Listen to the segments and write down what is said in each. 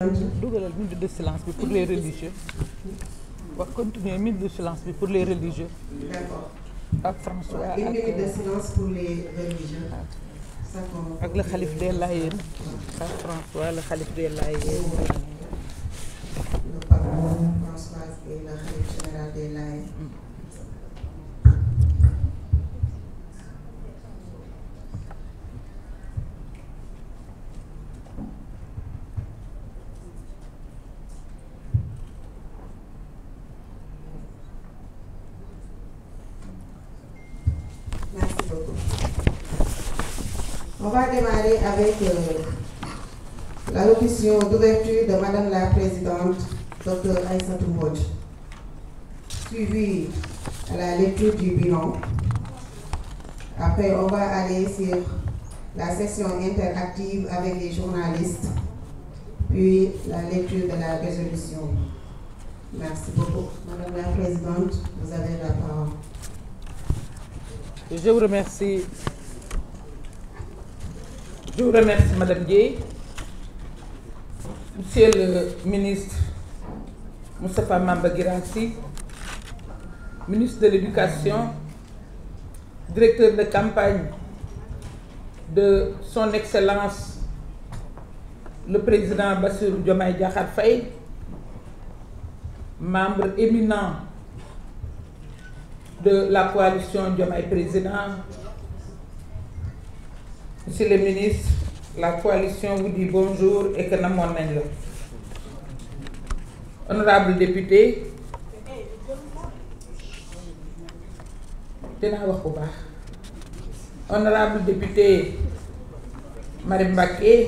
dugalal minute de silence bi pour les religieux. wax continuer minute de silence bi pour les religieux. D'accord. ak François Une minute de silence pour les religieux. ak le khalife des Layènes. ak François le khalife des Layènes. Le pape François et le khalife général des Layènes. Merci beaucoup. On va démarrer avec l'allocution d'ouverture de Madame la Présidente, Dr Aïssatou Mbodj, suivie à la lecture du bilan. Après, on va aller sur la session interactive avec les journalistes, puis la lecture de la résolution. Merci beaucoup. Madame la Présidente, vous avez la parole. Je vous remercie. Je vous remercie, Madame Dieye. Monsieur le ministre Moustapha Mamba Guirassy, ministre de l'Éducation, directeur de campagne de Son Excellence le Président Bassirou Diomaye Diakhar Faye, membre éminent de la coalition Diomaye Président, Monsieur le ministre, la coalition vous dit bonjour et que namoon nañ la. Honorable député, dinaa wax bu baax. Honorable député Marie Mbacké,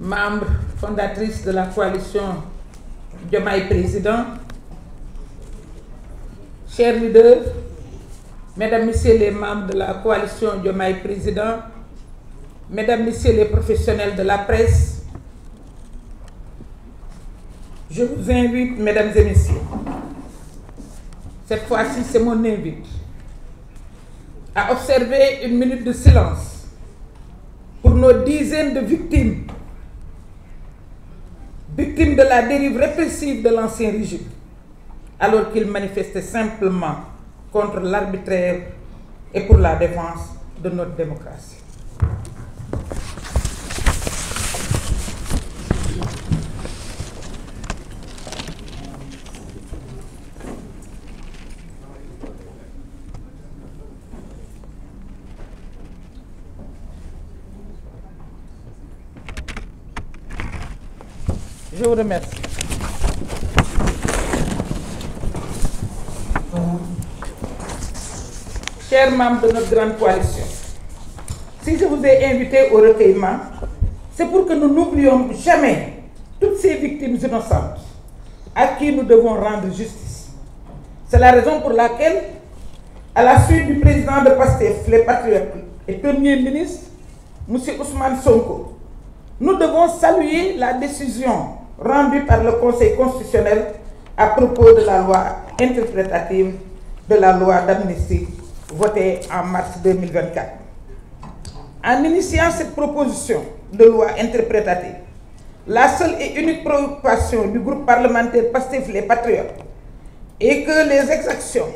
membre fondatrice de la coalition Diomaye Président, chers leaders, mesdames, messieurs les membres de la coalition Diomaye Président, mesdames, messieurs les professionnels de la presse, je vous invite, mesdames et messieurs, cette fois-ci c'est mon invite, à observer une minute de silence pour nos dizaines de victimes de la dérive répressive de l'ancien régime, alors qu'ils manifestaient simplement contre l'arbitraire et pour la défense de notre démocratie. Je vous remercie. Chers membres de notre grande coalition, si je vous ai invité au recueillement, c'est pour que nous n'oublions jamais toutes ces victimes innocentes à qui nous devons rendre justice. C'est la raison pour laquelle, à la suite du président de PASTEF, les Patriotes et Premier ministre, M. Ousmane Sonko, nous devons saluer la décision rendue par le Conseil constitutionnel à propos de la loi interprétative de la loi d'amnistie votée en mars 2024. En initiant cette proposition de loi interprétative, la seule et unique préoccupation du groupe parlementaire PASTEF les Patriotes est que les exactions,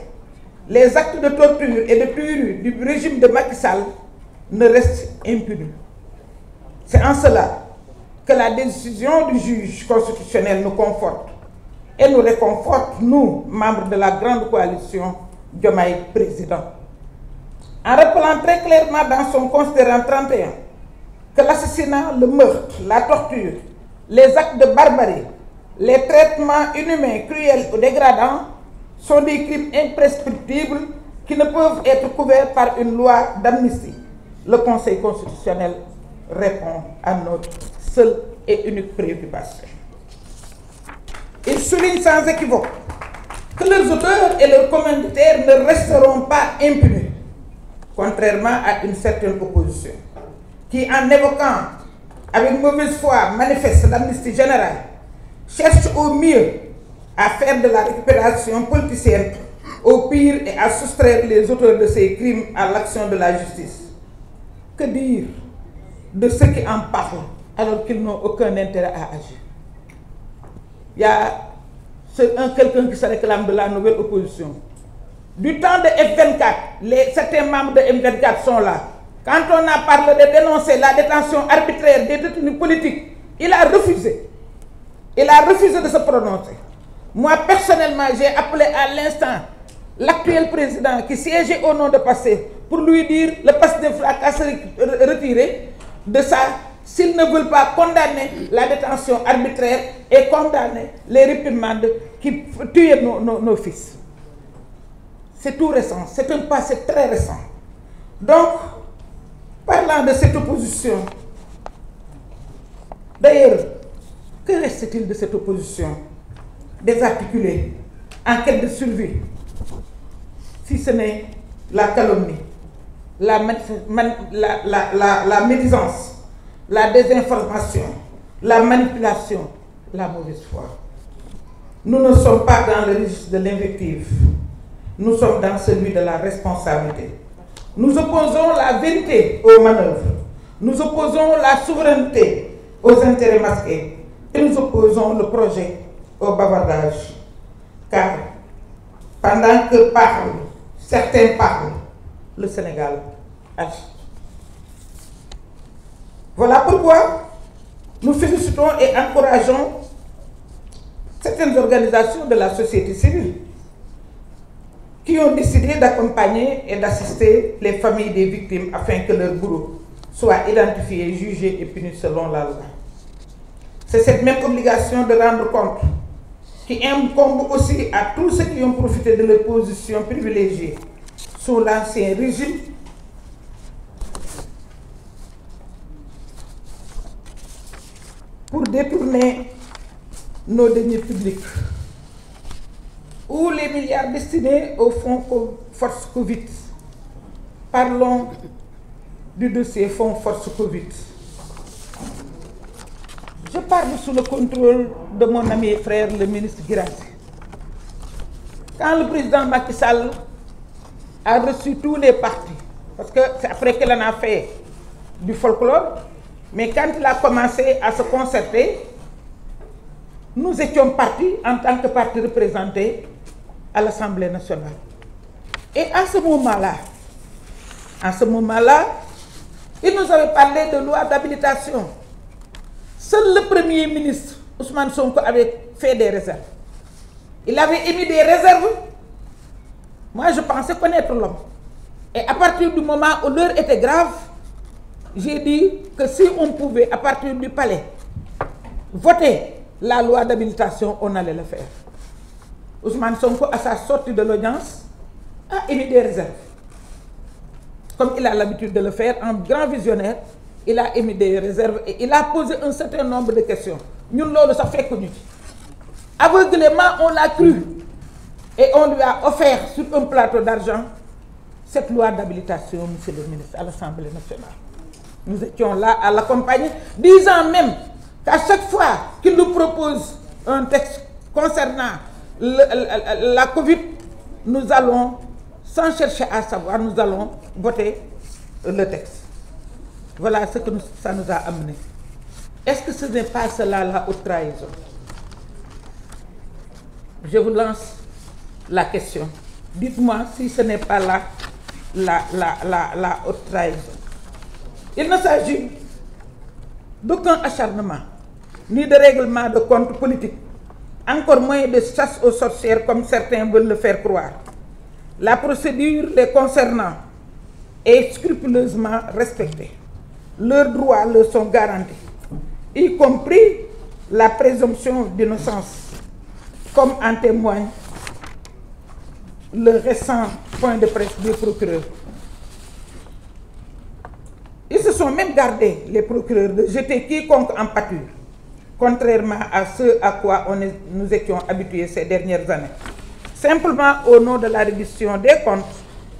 les actes de torture et de tuerie du régime de Macky Sall ne restent impunis. C'est en cela que la décision du juge constitutionnel nous conforte et nous réconforte, nous, membres de la grande coalition Diomaye Président. En rappelant très clairement dans son considérant 31 que l'assassinat, le meurtre, la torture, les actes de barbarie, les traitements inhumains, cruels ou dégradants sont des crimes imprescriptibles qui ne peuvent être couverts par une loi d'amnistie. Le Conseil constitutionnel répond à notre seule et unique préoccupation. Il souligne sans équivoque que leurs auteurs et leurs commanditaires ne resteront pas impunis, contrairement à une certaine opposition, qui, en évoquant avec mauvaise foi manifeste l'amnistie générale, cherche au mieux à faire de la récupération politicienne, au pire et à soustraire les auteurs de ces crimes à l'action de la justice. Que dire de ceux qui en parlent alors qu'ils n'ont aucun intérêt à agir. Il y a quelqu'un qui se réclame de la nouvelle opposition. Du temps de F24, certains membres de F24 sont là. Quand on a parlé de dénoncer la détention arbitraire des détenus politiques, il a refusé. Il a refusé de se prononcer. Moi, personnellement, j'ai appelé à l'instant l'actuel président qui siégeait au nom de PASTEF pour lui dire le PASTEF à se retirer de ça s'ils ne veulent pas condamner la détention arbitraire et condamner les réprimandes qui tuaient nos fils. C'est tout récent, c'est un passé très récent. Donc, parlant de cette opposition, d'ailleurs, que reste-t-il de cette opposition désarticulée, en quête de survie, si ce n'est la calomnie, la médisance, la désinformation, la manipulation, la mauvaise foi? Nous ne sommes pas dans le registre de l'invective, nous sommes dans celui de la responsabilité. Nous opposons la vérité aux manœuvres, nous opposons la souveraineté aux intérêts masqués et nous opposons le projet au bavardage. Car pendant que certains parlent, le Sénégal agit. Voilà pourquoi nous félicitons et encourageons certaines organisations de la société civile qui ont décidé d'accompagner et d'assister les familles des victimes afin que leurs bourreaux soient identifiés, jugés et punis selon la loi. C'est cette même obligation de rendre compte qui incombe aussi à tous ceux qui ont profité de leur position privilégiée sous l'ancien régime pour détourner nos deniers publics ou les milliards destinés au fonds Force Covid. Parlons du dossier fonds Force Covid. Je parle sous le contrôle de mon ami et frère, le ministre Guirassy. Quand le président Macky Sall a reçu tous les partis, parce que c'est après qu'il en a fait du folklore, mais quand il a commencé à se concerter, nous étions partis en tant que parti représenté à l'Assemblée nationale. Et à ce moment-là, il nous avait parlé de loi d'habilitation. Seul le Premier ministre, Ousmane Sonko, avait fait des réserves. Il avait émis des réserves. Moi, je pensais connaître l'homme. Et à partir du moment où l'heure était grave, j'ai dit que si on pouvait, à partir du palais, voter la loi d'habilitation, on allait le faire. Ousmane Sonko, à sa sortie de l'audience, a émis des réserves. Comme il a l'habitude de le faire, en grand visionnaire, il a émis des réserves et il a posé un certain nombre de questions. Nous, ça fait connu. Aveuglément, on l'a cru. Et on lui a offert sur un plateau d'argent cette loi d'habilitation, monsieur le ministre, à l'Assemblée nationale. Nous étions là à l'accompagner, disant même qu'à chaque fois qu'il nous propose un texte concernant la Covid, nous allons, sans chercher à savoir, nous allons voter le texte. Voilà ce que ça nous a amené. Est-ce que ce n'est pas cela la haute trahison? Je vous lance la question. Dites-moi si ce n'est pas là la haute trahison. Il ne s'agit d'aucun acharnement, ni de règlement de compte politique, encore moins de chasse aux sorcières comme certains veulent le faire croire. La procédure les concernant est scrupuleusement respectée. Leurs droits leur sont garantis, y compris la présomption d'innocence, comme en témoigne le récent point de presse des procureurs. Ils se sont même gardés, les procureurs, de jeter quiconque en pâture, contrairement à ce à quoi nous étions habitués ces dernières années. Simplement, au nom de la reddition des comptes,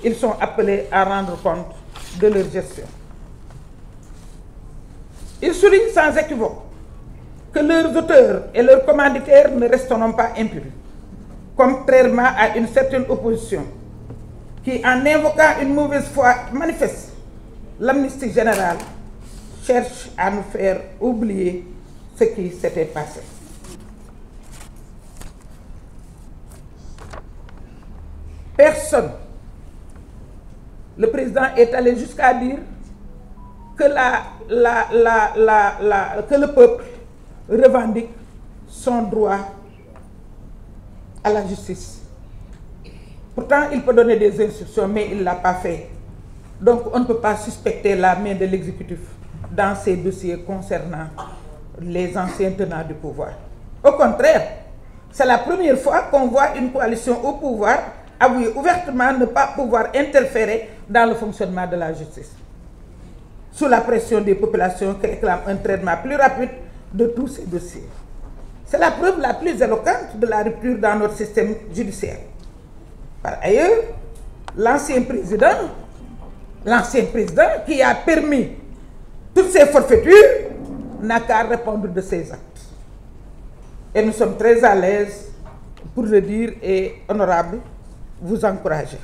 ils sont appelés à rendre compte de leur gestion. Ils soulignent sans équivoque que leurs auteurs et leurs commanditaires ne resteront pas impunis, contrairement à une certaine opposition qui, en invoquant une mauvaise foi manifeste, l'amnistie générale, cherche à nous faire oublier ce qui s'était passé. Personne, le président est allé jusqu'à dire que, que le peuple revendique son droit à la justice. Pourtant, il peut donner des instructions, mais il ne l'a pas fait. Donc, on ne peut pas suspecter la main de l'exécutif dans ces dossiers concernant les anciens tenants du pouvoir. Au contraire, c'est la première fois qu'on voit une coalition au pouvoir avouer ouvertement ne pas pouvoir interférer dans le fonctionnement de la justice, sous la pression des populations qui réclament un traitement plus rapide de tous ces dossiers. C'est la preuve la plus éloquente de la rupture dans notre système judiciaire. Par ailleurs, l'ancien président qui a permis toutes ces forfaitures n'a qu'à répondre de ses actes. Et nous sommes très à l'aise pour le dire et honorable, vous encourager.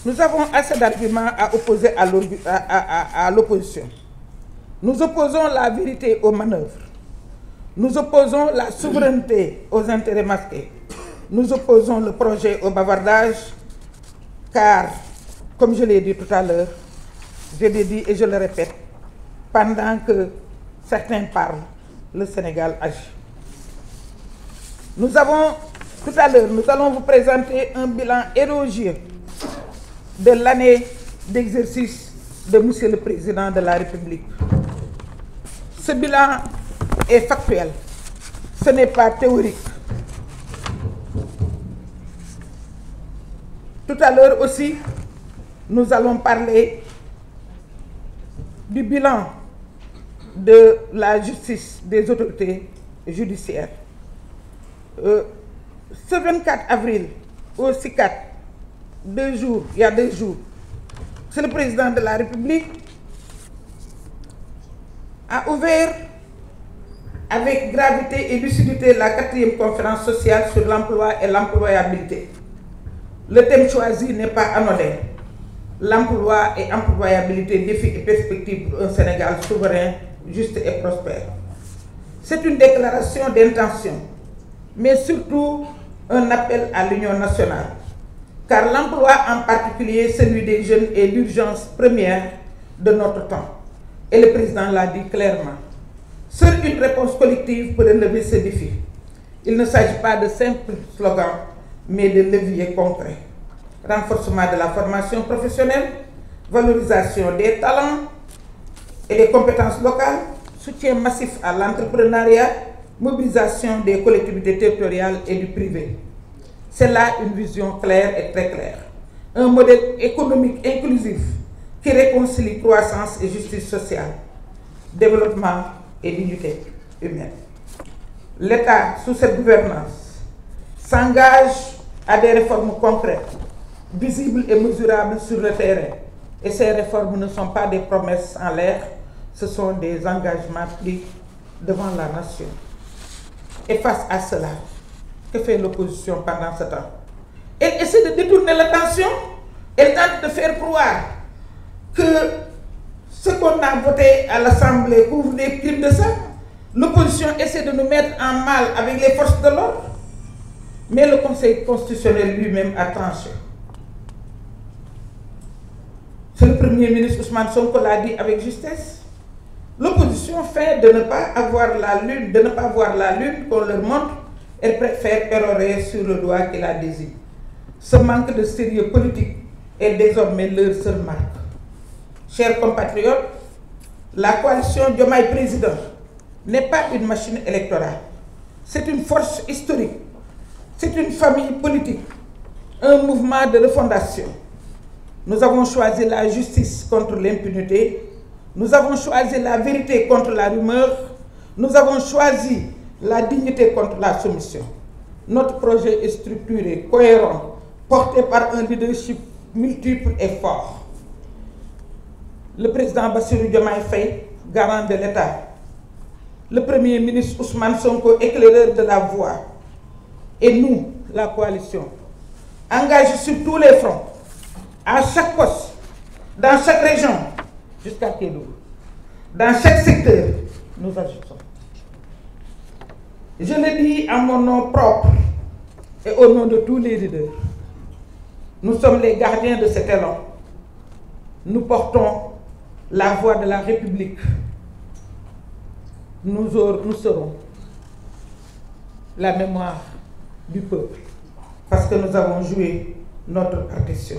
Nous avons assez d'arguments à opposer à l'opposition. Nous opposons la vérité aux manœuvres. Nous opposons la souveraineté aux intérêts masqués. Nous opposons le projet au bavardage, car, comme je l'ai dit tout à l'heure, je l'ai dit et je le répète, pendant que certains parlent, le Sénégal agit. Tout à l'heure, nous allons vous présenter un bilan élogieux de l'année d'exercice de Monsieur le Président de la République. Ce bilan est factuel, ce n'est pas théorique. Tout à l'heure aussi, nous allons parler du bilan de la justice, des autorités judiciaires. Ce 24 avril au CICAD, il y a 2 jours, c'est le président de la République a ouvert avec gravité et lucidité la 4e conférence sociale sur l'emploi et l'employabilité. Le thème choisi n'est pas anodin. L'emploi et employabilité, défis et perspectives pour un Sénégal souverain, juste et prospère. C'est une déclaration d'intention, mais surtout un appel à l'union nationale. Car l'emploi, en particulier celui des jeunes, est l'urgence première de notre temps. Et le président l'a dit clairement. Seule une réponse collective peut relever ce défi. Il ne s'agit pas de simples slogans, mais de leviers concrets. Renforcement de la formation professionnelle, valorisation des talents et des compétences locales, soutien massif à l'entrepreneuriat, mobilisation des collectivités territoriales et du privé. C'est là une vision claire et très claire. Un modèle économique inclusif qui réconcilie croissance et justice sociale, développement et dignité humaine. L'État, sous cette gouvernance, s'engage à des réformes concrètes, visibles et mesurables sur le terrain. Et ces réformes ne sont pas des promesses en l'air, ce sont des engagements pris devant la nation. Et face à cela, que fait l'opposition pendant ce temps? Elle essaie de détourner l'attention, elle tente de faire croire que ce qu'on a voté à l'Assemblée couvre des crimes de sang. L'opposition essaie de nous mettre en mal avec les forces de l'ordre. Mais le Conseil constitutionnel lui-même a tranché. C'est le Premier ministre Ousmane Sonko l'a dit avec justesse. L'opposition feint de ne pas avoir la lune, de ne pas voir la lune qu'on leur montre, elle préfère pérorer sur le doigt qui la désigne. Ce manque de sérieux politique est désormais leur seule marque. Chers compatriotes, la coalition Diomaye Président n'est pas une machine électorale. C'est une force historique. C'est une famille politique, un mouvement de refondation. Nous avons choisi la justice contre l'impunité. Nous avons choisi la vérité contre la rumeur. Nous avons choisi la dignité contre la soumission. Notre projet est structuré, cohérent, porté par un leadership multiple et fort. Le président Bassirou Diomaye Faye, garant de l'État. Le Premier ministre Ousmane Sonko, éclaireur de la voie. Et nous, la coalition, engagés sur tous les fronts, à chaque poste, dans chaque région, jusqu'à Kédougou. Dans chaque secteur, nous agissons. Je le dis en mon nom propre et au nom de tous les leaders. Nous sommes les gardiens de cet élan. Nous portons la voix de la République. Nous serons la mémoire du peuple parce que nous avons joué notre partition.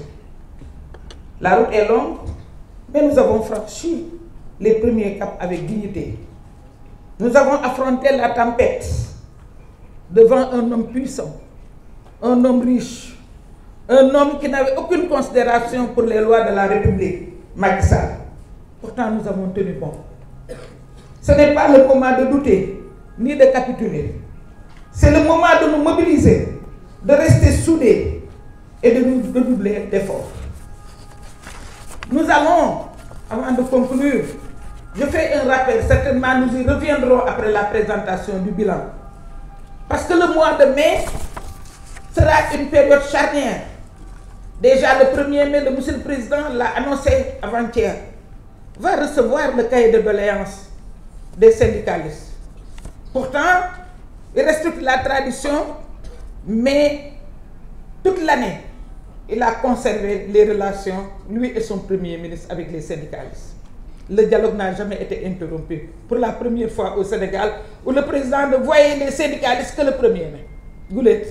La route est longue, mais nous avons franchi les premiers caps avec dignité. Nous avons affronté la tempête devant un homme puissant, un homme riche, un homme qui n'avait aucune considération pour les lois de la République, Macky Sall. Pourtant, nous avons tenu bon. Ce n'est pas le moment de douter, ni de capituler. C'est le moment de nous mobiliser, de rester soudés et de nous redoubler d'efforts. Nous allons, avant de conclure, je fais un rappel, certainement nous y reviendrons après la présentation du bilan. Parce que le mois de mai sera une période charnière. Déjà le 1er mai, le monsieur le président l'a annoncé avant-hier, va recevoir le cahier de doléances des syndicalistes. Pourtant, il respecte la tradition, mais toute l'année, il a conservé les relations, lui et son premier ministre, avec les syndicalistes. Le dialogue n'a jamais été interrompu. Pour la première fois au Sénégal, où le président ne voyait les syndicalistes que le 1er mai. Goulet.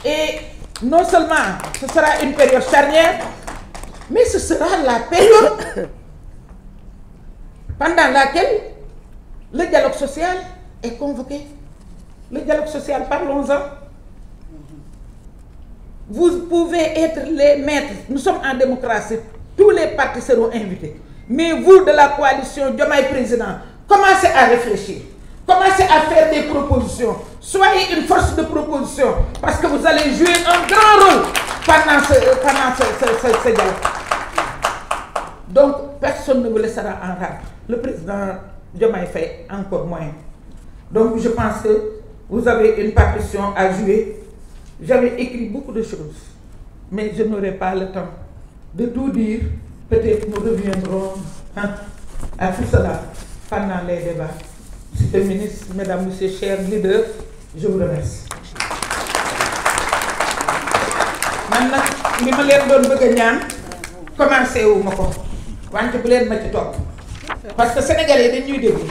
Et non seulement ce sera une période charnière, mais ce sera la période pendant laquelle le dialogue social est convoqué. Le dialogue social, parlons-en. Vous pouvez être les maîtres. Nous sommes en démocratie. Tous les partis seront invités. Mais vous, de la coalition Diomaye Président, commencez à réfléchir. Commencez à faire des propositions. Soyez une force de proposition. Parce que vous allez jouer un grand rôle pendant ce dialogue. Donc, personne ne vous laissera en rade. Le président Diomaye fait encore moins. Donc, je pense que vous avez une partition à jouer. J'avais écrit beaucoup de choses, mais je n'aurai pas le temps de tout dire. Peut-être nous reviendrons à tout cela pendant les débats. Monsieur le ministre, mesdames, messieurs, chers leaders, je vous remercie. Maintenant, li ma leen doon bëgg a ñaan commencé wu ma ko wante bu leen ma ci topp parce que sénégalais dañuy déglu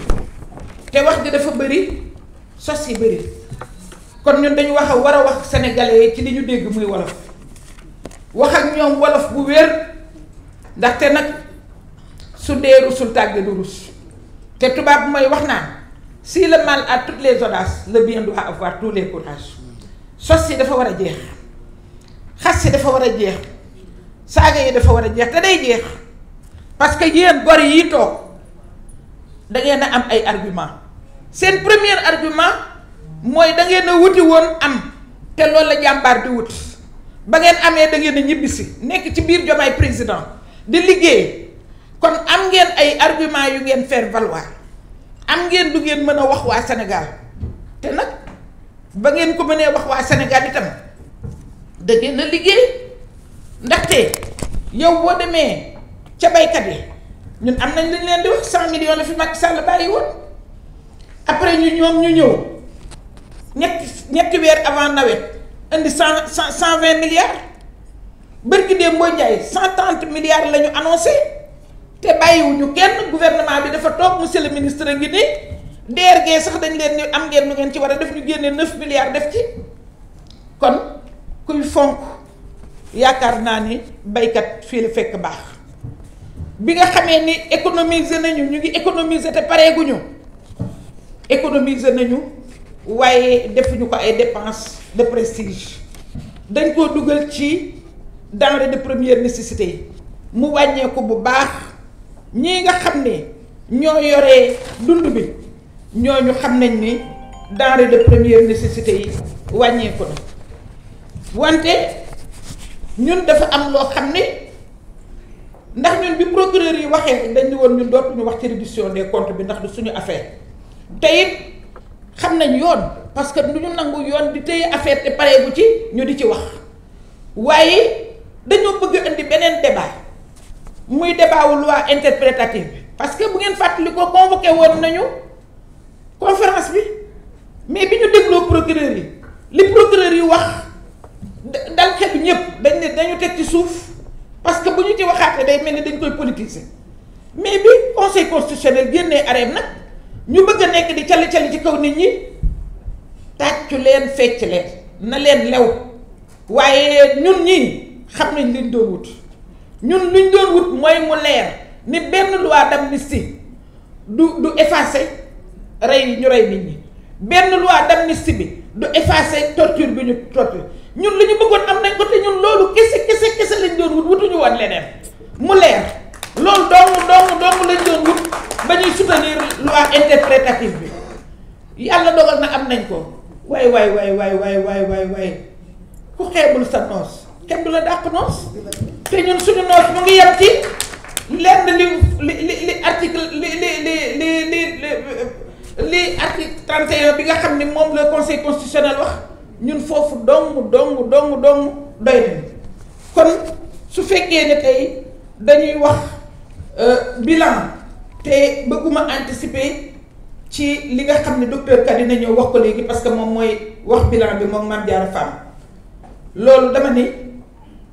te wax ji dafa bëri sos yi bëri kon ñun dañu war a wax sénégalais ci li ñu dégg muy wolof wax ak ñoom wolof bu wér ndaxte nag su dee rusul tàgge du rus te tubaab mooy wax naan si le mal a toutes les audaces le bien doit avoir tous les courages. sos yi dafa war a jeex xas yi dafa war a jeex saaga yi dafa war a jeex te day jeex parce que yéen gor yi toog da ngeen a am ay argument seen premier argument mooy da ngeen a wuti woon am te loolu la jàmbaar di wut ba ngeen amee da ngeen a ñibbisi nekk ci biir Diomaye président di liggéey kon am ngeen ay argument yu ngeen faire valoir am ngeen du ngeen mën a wax waa Sénégal te nag ba ngeen ko mënee wax waa Sénégal itam da ngeen a liggéey ndaxte yow boo demee ca baykat yi ñun am nañ lañ leen di wax 100 millions la fi Macky Sall bàyyi woon après ñu ñëw ñetti weer avant nawet indi 120 milliards bërki dee Mbodj Ndiaye 130 milliards la ñu annoncé te bàyyiwuñu kenn gouvernement bi dafa toog monsieur le ministre a ngi nii DRG sax dañ leen ni am ngeen nu ngeen ci war a def ñu génne 9 milliards def ci kon kuy fonk yaakaar naa ni baykat fii la fekk baax bi nga xamee ni économiser nañu ñu ngi économiser te pareeguñu économiser nañu waaye defuñu ko ay dépenses de prestige dañ koo dugal ci denrées de première nécessité yi mu wàññeeku bu baax ñii nga xam ne ñoo yoree dund bi ñooñu xam nañ ni denrées de première nécessité yi wàññeeku na wante ñun dafa am loo xam ne ndax ñun bi procureur yi waxee dañ ni woon ñun dootuñu wax ci reddition des comptes bi ndax du suñu affaire te it xam nañ yoon parce que du ñu nangu yoon di téye affaire te pareegu ci ñu di ci wax waaye dañoo bëgg indi beneen débat muy débat wu loi interprétative bi parce que bu ngeen fàttali ko convoqué woon nañu conférence bi mais bi ñu dégloo procureur yi li procureur yi wax dal xel ñëpp dañ ne dañu teg ci suuf parce que bu ñu ci waxaatee day mel ni dañ koy politiser mais bi conseil constitutionnel génnee areem nag ñu bëgg a nekk di cali ci kaw nit ñi tàccu leen fecc leen na leen lew waaye ñun ñii xam nañ liñ doon wut ñun luñ doon wut mooy mu leer ni benn loi d'amnistie du effacer rey ñu rey nit ñi benn loi d'amnistie bi du effacer torture bi ñu torture ñun lu ñu bëggoon am nañ ko te ñun loolu kese lañ doon wut wutuñu woon leneen mu leer loolu dong lañ doon wut ba ñuy soutenir loi interprétative bi yàlla dogal na am nañ ko waay ku xeebul sa noos kenn du la dàq noos te ñun suñu noos mu ngi yem ci lenn li article li article 31 bi nga xam ni moom le conseil constitutionnel wax ñun foofu dong doy nañu kon su fekkee ne tey dañuy wax bilan te bëgguma anticiper ci li nga xam ne docteur Kady dina ñëw wax ko léegi parce que moom mooy wax bilan bi moom Mame Diarra Fam loolu dama ni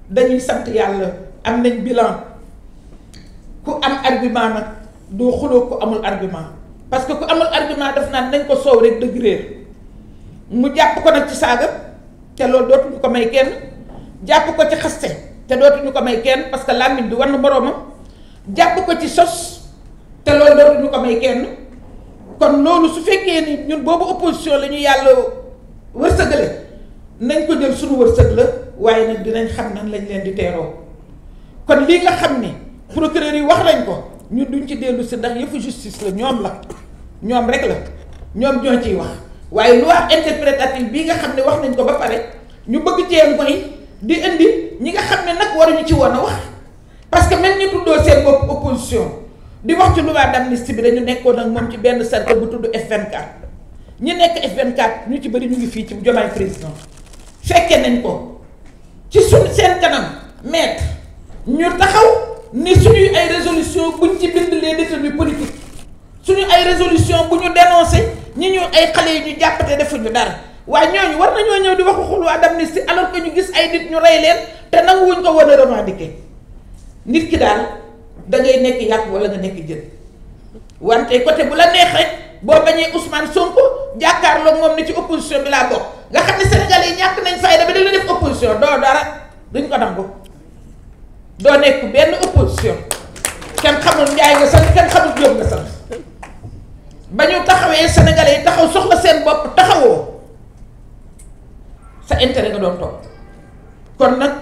dañuy sant yàlla am nañ bilan ku am argument nag doo xuloo ku amul argument parce que ku amul argument daf naan nañ ko soow rek dëgg réer mu jàpp ko nag ci saaga te loolu dootuñu ko may kenn jàpp ko ci xaste te dootuñu ko may kenn parce que làmmiñ du wann moroomam jàpp ko ci sos te loolu dootuñu ko may kenn kon loolu su fekkee ni ñun boobu opposition la ñu yàlla wërsëgale nañ ko jël suñu wërsëg la waaye nag dinañ xam nan lañ leen di teeroo kon lii nga xam ni procureur yi wax lañ ko ñun duñ ci dellu si ndax yëfu justice la ñoom rek la ñoom ñoo ciy wax waaye loi interprétative bii nga xam ne wax nañ ko ba pare ñu bëgg cee mooy di indi ñi nga xam ne nag waruñu ci woon a wax parce que même ñu tuddoo seen bopp opposition di wax ci loi d'amnistie bi dañu nekkoon ak moom ci benn cercle bu tudd F24 ñi nekk F24 ñu ci bëri ñu ngi fii ci Diomaye président fekke nañ ko ci suñ seen kanam maître ñu taxaw ni suñuy ay résolution buñ ci bind les détenus politiques suñu ay résolution bu ñu dénoncé ñi ñu ay xale yi ñu jàppate defuñu dara waaye ñooñu war nañoo ñëw di waxu loi d'amnistie alors que ñu gis ay nit ñu rey leen te nanguwuñ ko war a revendiquer nit ki daal da ngay nekk yàpp wala nga nekk jën wante côté bu la neex rek boo bañee Ousmane Sonko jàkkaarloo moom ni ci opposition bi laa bokk nga xam ne Sénégalais yi ñàkk nañ fayda ba da la def opposition doo dara duñ ko nangu doo nekk benn opposition kenn xamul Njaay nga sant kenn xamul Jóob nga sant ba ñu taxawee Sénégalais yi taxaw soxla seen bopp taxawoo sa intérêt nga doon toog kon nag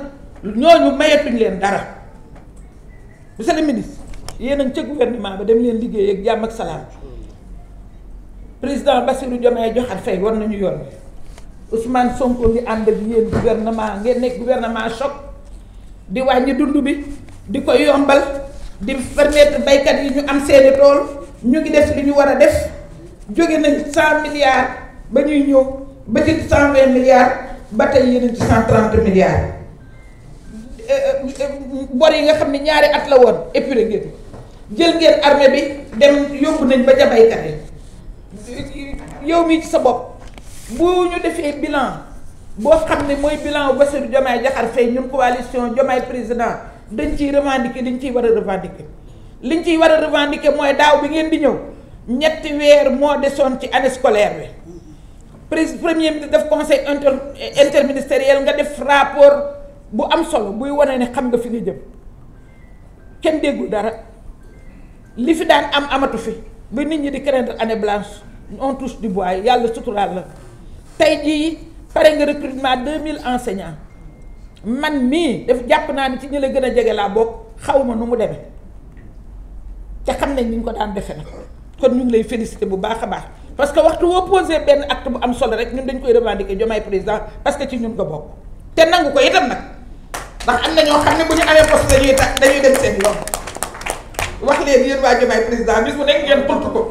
ñooñu mayetuñ leen dara monsieur le ministre yéen a ngi ca gouvernement ba dem leen liggéey ak jàmm ak salaam président Bassirou Diomaye Diakhar Faye war nañu yoon Ousmane Sonko ngi ànd ak yéen gouvernement ngeen nekk gouvernement choc di wàññi dund bi di ko yombal di permettre baykat yi ñu am seeni tool ñu ngi def li ñu war a def jóge nañ 100 milliards ba ñuy ñëw ba ci 120 milliards ba tey yéen ci 130 milliards bor yi nga xam ne ñaari at la woon épuré ngeen jël ngeen armée bi dem yóbbu nañ ba ca baykat yi yow mii ci sa bopp bu ñu defee bilan boo xam ne mooy bilan wu Bassirou Diomaye Diakhar Faye ñun coalition Diomaye président dañ ciy revendiquer liñ ciy war a revendiquer liñ ciy war a revendiquer mooy daaw bi ngeen di ñëw ñetti weer moo desoon ci année scolaire bi premier ministre def conseil interministériel nga def rapport bu am solo buy wane ne xam nga fi nga jëm kenn déggul dara li fi daan am amatu fi ba nit ñi di craindre année blanche on touche du bois yàlla suturaal la tey jii pare nga recrutement 2000 enseignants man mii daf jàpp naa ni ci ñi la gën a jege laa bokk xaw ma nu mu demee te xam nañ ni ñu ko daan defe nag kon ñu ngi lay féliciter bu baax a baax parce que waxtu woo posé benn acte bu am solo rek ñun dañ koy revendiquer Diomaye président parce que ci ñun nga bokk te nangu ko itam nag ndax am na ñoo xam ne bu ñu amee poste dañuy dem seen yoon wax leen yéen waa Diomaye président bis bu nekk ngeen tontu ko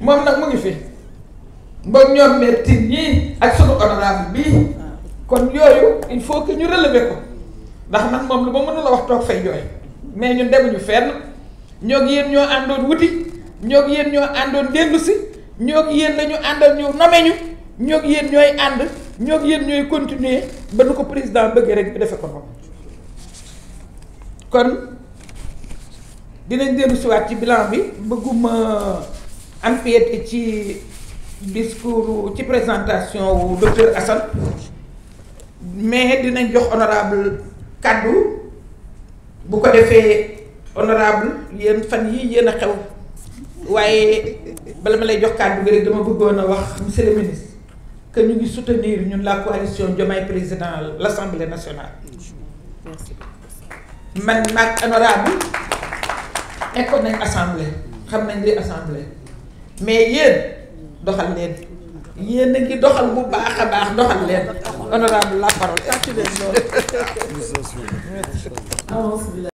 moom nag mu ngi fi mbokk ñoom Mertine ñii ak sunu honorable bii kon yooyu il faut que ñu relever ko ndax man moom lu ma mënula wax toog fay jooy mais ñun demuñu fenn ñoo gi yéen ñoo àndoon wuti ñoo gi yéen ñoo àndoon dellu si ñoo gi yéen la ñu àndal ñu nome ñu ñoo gi yéen ñooy ànd ñoo gi yéen ñooy continuer ba nu ko président bëggee rek bi defe ko noonu kon dinañ dellu siwaat ci bilan bi bëgguma empiéter ci discours ci présentation wu docteur Assane mais dinañ jox honorable kaddu bu ko defee honorable yéen fan yii yéen a xew waaye bala ma lay jox kaddu gi rek dama bëggoon a wax monsieur le ministre que ñu ngi soutenir ñun la coalition Diomaye président l'Assemblée nationale. man maag honorable nekkoon nañ assemblée xam nañ li assemblée mais yéen doxal leen yéen a ngi doxal bu baax a baax doxal leen honorable la parole.